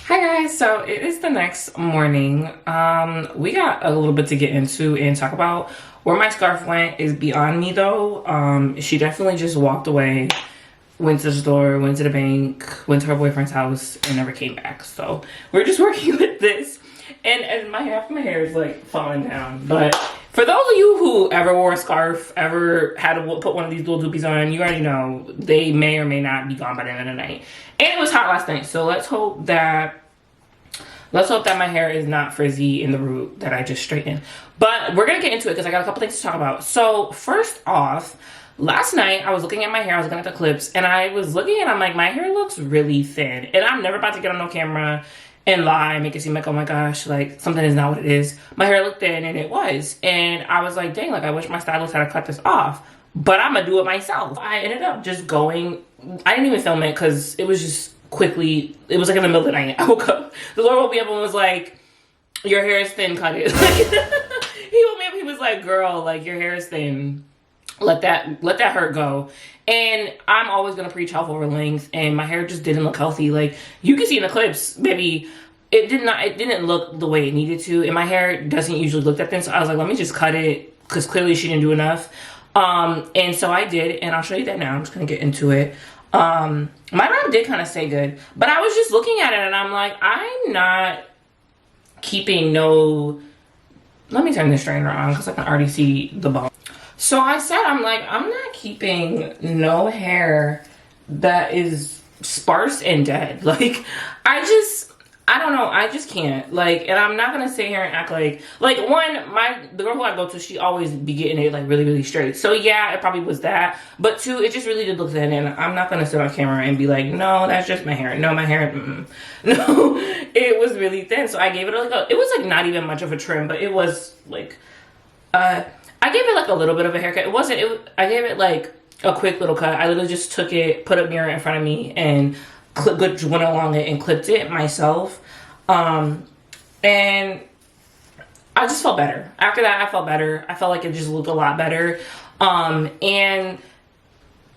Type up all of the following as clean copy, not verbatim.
Hi guys, so it is the next morning. We got a little bit to get into and talk about. Where my scarf went is beyond me though. She definitely just walked away, went to the store, went to the bank, went to her boyfriend's house, and never came back. So we're just working with this. And half my hair is like falling down. But for those of you who ever wore a scarf, ever had to put one of these little doopies on, you already know they may or may not be gone by the end of the night. And it was hot last night, so let's hope that my hair is not frizzy in the root that I just straightened. But we're gonna get into it because I got a couple things to talk about. So first off, last night I was looking at my hair, I was looking at the clips, and I was looking and I'm like, my hair looks really thin. And I'm never about to get on no camera and lie, make it seem like, oh my gosh, like something is not what it is. My hair looked thin, and it was. And I was like, dang, like I wish my stylist had cut this off. But I'm gonna do it myself. I ended up just going, I didn't even film it because it was just quickly, it was like in the middle of the night. I woke up, the Lord woke me up and was like, your hair is thin, cut it. He woke me up, he was like, girl, like your hair is thin. Let that hurt go. And I'm always gonna preach health over length, and my hair just didn't look healthy. Like you can see in the clips, baby, it didn't look the way it needed to, and my hair doesn't usually look that thin. So I was like, let me just cut it because clearly she didn't do enough. And so I did, and I'll show you that now. I'm just gonna get into it. My mom did kind of say good, but I was just looking at it and I'm like, I'm not keeping no, let me turn this straightener on because I can already see the bone. So I said, I'm like, I'm not keeping no hair that is sparse and dead. Like, I don't know, I just can't. Like, and I'm not gonna sit here and act like one, the girl who I go to, she always be getting it like really, really straight. So yeah, it probably was that. But two, it just really did look thin, and I'm not gonna sit on camera and be like, no, that's just my hair. No, my hair, no, it was really thin. So I gave it it was like not even much of a trim, but it was like, I gave it like a little bit of a haircut. I gave it like a quick little cut. I literally just took it, put a mirror in front of me, and went along it and clipped it myself. And I just felt better. After that, I felt better. I felt like it just looked a lot better. And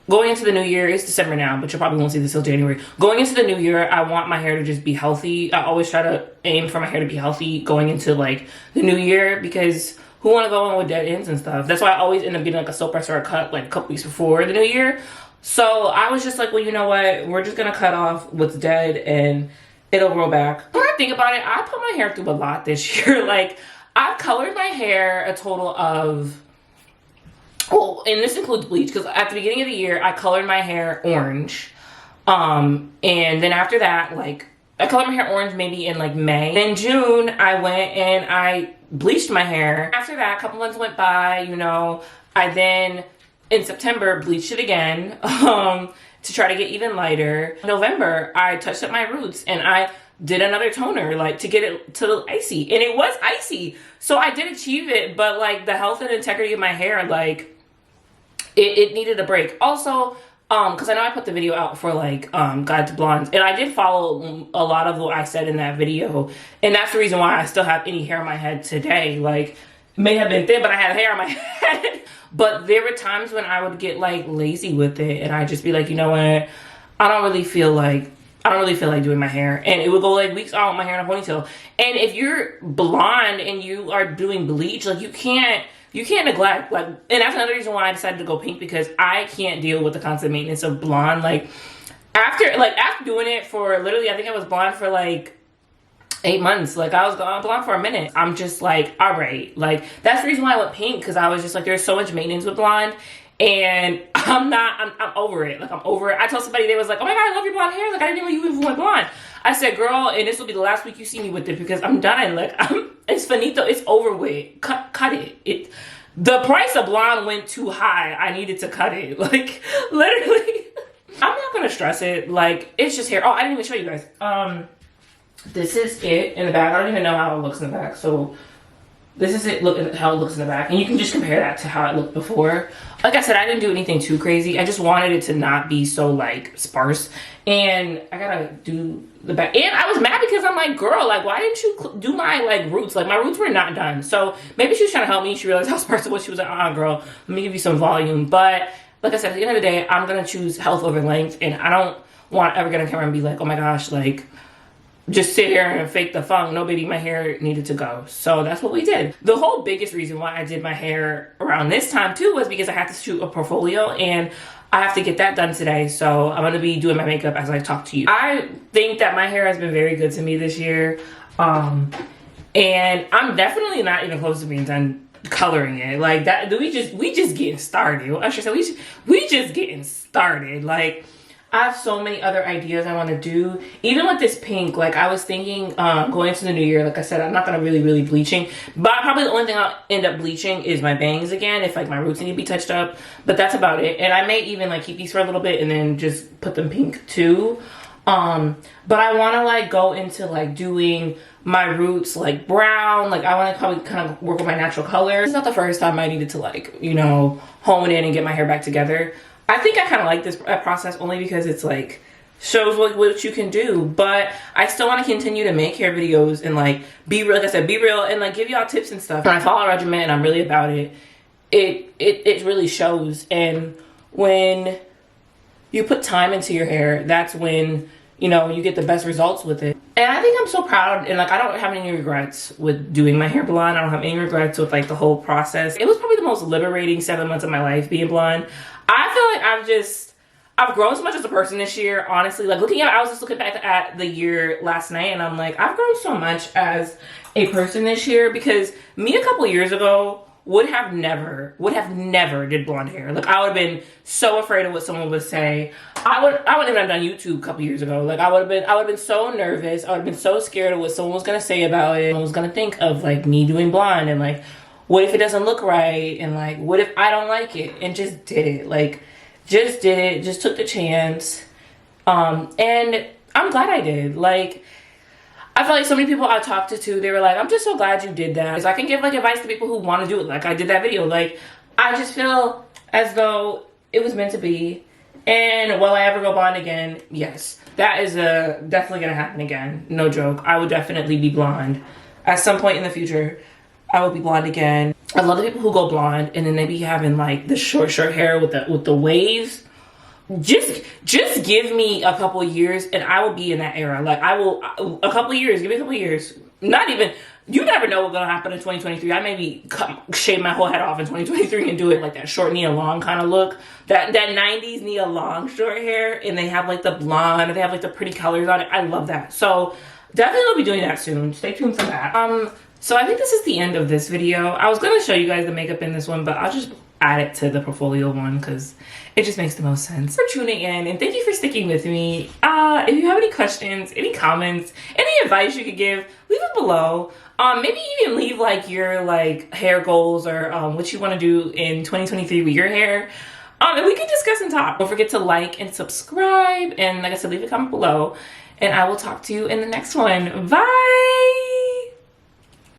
going into the new year, it's December now, but you probably won't see this till January. Going into the new year, I want my hair to just be healthy. I always try to aim for my hair to be healthy going into like the new year, because who want to go in with dead ends and stuff? That's why I always end up getting like a soap press or a cut like a couple weeks before the new year. So I was just like, well, you know what? We're just going to cut off what's dead and it'll grow back. When I think about it, I put my hair through a lot this year. Like, I've colored my hair a total of, well, and this includes bleach, because at the beginning of the year, I colored my hair orange. And then after that, like, I colored my hair orange maybe in like May. In June, I went and I bleached my hair. After that, a couple months went by, you know, I then in September bleached it again to try to get even lighter. In November, I touched up my roots and I did another toner like to get it to look icy, and it was icy. So I did achieve it, but like the health and integrity of my hair, like it needed a break. Also, because I know I put the video out for like Guide to Blondes, and I did follow a lot of what I said in that video, and that's the reason why I still have any hair on my head today. Like, it may have been thin, but I had hair on my head. But there were times when I would get like lazy with it, and I'd just be like, you know what, I don't really feel like doing my hair. And it would go like weeks on with my hair in a ponytail. And if you're blonde and you are doing bleach, like you can't neglect, like, and that's another reason why I decided to go pink, because I can't deal with the constant maintenance of blonde. Like after doing it for literally, I think I was blonde for like 8 months. Like I was blonde for a minute. I'm just like, all right, like that's the reason why I went pink, because I was just like, there's so much maintenance with blonde, and I'm over it. Like I'm over it. I told somebody, they was like, oh my god, I love your blonde hair. Like I didn't know you even went blonde. I said, girl, and this will be the last week you see me with it, because I'm done. Like it's finito. It's over with. Cut it. The price of blonde went too high. I needed to cut it. Like literally. I'm not gonna stress it. Like it's just hair. Oh, I didn't even show you guys. This is it in the back. I don't even know how it looks in the back. So this is it, how it looks in the back. And you can just compare that to how it looked before. Like I said, I didn't do anything too crazy. I just wanted it to not be so like sparse. And I gotta do the back. And I was mad because I'm like, girl, like why didn't you do my like roots? Like my roots were not done. So maybe she was trying to help me. She realized how sparse it was. She was like, girl, let me give you some volume. But like I said, at the end of the day, I'm gonna choose health over length. And I don't want to ever get on camera and be like, oh my gosh, like just sit here and fake the funk. No, baby, my hair needed to go. So that's what we did. The whole biggest reason why I did my hair around this time too was because I had to shoot a portfolio and I have to get that done today. So I'm gonna be doing my makeup as I talk to you. I think that my hair has been very good to me this year. And I'm definitely not even close to being done coloring it. Like that, we just getting started. I should say we just getting started. Like, I have so many other ideas I want to do. Even with this pink, like I was thinking going into the new year, like I said, I'm not going to really bleaching. But probably the only thing I'll end up bleaching is my bangs again, if like my roots need to be touched up. But that's about it. And I may even like keep these for a little bit and then just put them pink too. But I want to like go into like doing my roots like brown. Like I want to probably kind of work with my natural color. It's not the first time I needed to like, you know, hone in and get my hair back together. I think I kind of like this process only because it's like shows what you can do. But I still want to continue to make hair videos and like be real, like I said, be real and like give y'all tips and stuff. When I follow a regimen and I'm really about it, it really shows. And when you put time into your hair, that's when, you know, you get the best results with it. And I think I'm so proud, and like I don't have any regrets with doing my hair blonde. I don't have any regrets with like the whole process. It was probably the most liberating 7 months of my life being blonde. I feel like I've grown so much as a person this year, honestly. Like I was just looking back at the year last night and I'm like, I've grown so much as a person this year, because me a couple years ago would have never did blonde hair. Like I would have been so afraid of what someone would say. I wouldn't even have done YouTube a couple years ago. Like I would have been so nervous. I would have been so scared of what someone was gonna say about it. Someone was gonna think of like me doing blonde and like, what if it doesn't look right? And like, what if I don't like it? And just did it. Like, just did it. Just took the chance. And I'm glad I did. Like, I feel like so many people I talked to, they were like, I'm just so glad you did that. So I can give like advice to people who want to do it. Like I did that video. Like, I just feel as though it was meant to be. And will I ever go blonde again? Yes. That is definitely going to happen again. No joke. I would definitely be blonde. At some point in the future, I will be blonde again. I love the people who go blonde and then they be having like the short hair with the waves. Just give me a couple years and I will be in that era. Like I will, a couple years, give me a couple years. Not even, you never know what's gonna happen in 2023. I maybe shave my whole head off in 2023 and do it like that short Nia Long kind of look. That 90s Nia Long short hair, and they have like the blonde and they have like the pretty colors on it. I love that. So definitely will be doing that soon. Stay tuned for that. So I think this is the end of this video. I was gonna show you guys the makeup in this one, but I'll just add it to the portfolio one because it just makes the most sense. For tuning in, and thank you for sticking with me. If you have any questions, any comments, any advice you could give, leave it below. Maybe even leave like your like hair goals or what you want to do in 2023 with your hair. And we can discuss and talk. Don't forget to like and subscribe, and like I said, leave a comment below, and I will talk to you in the next one. Bye.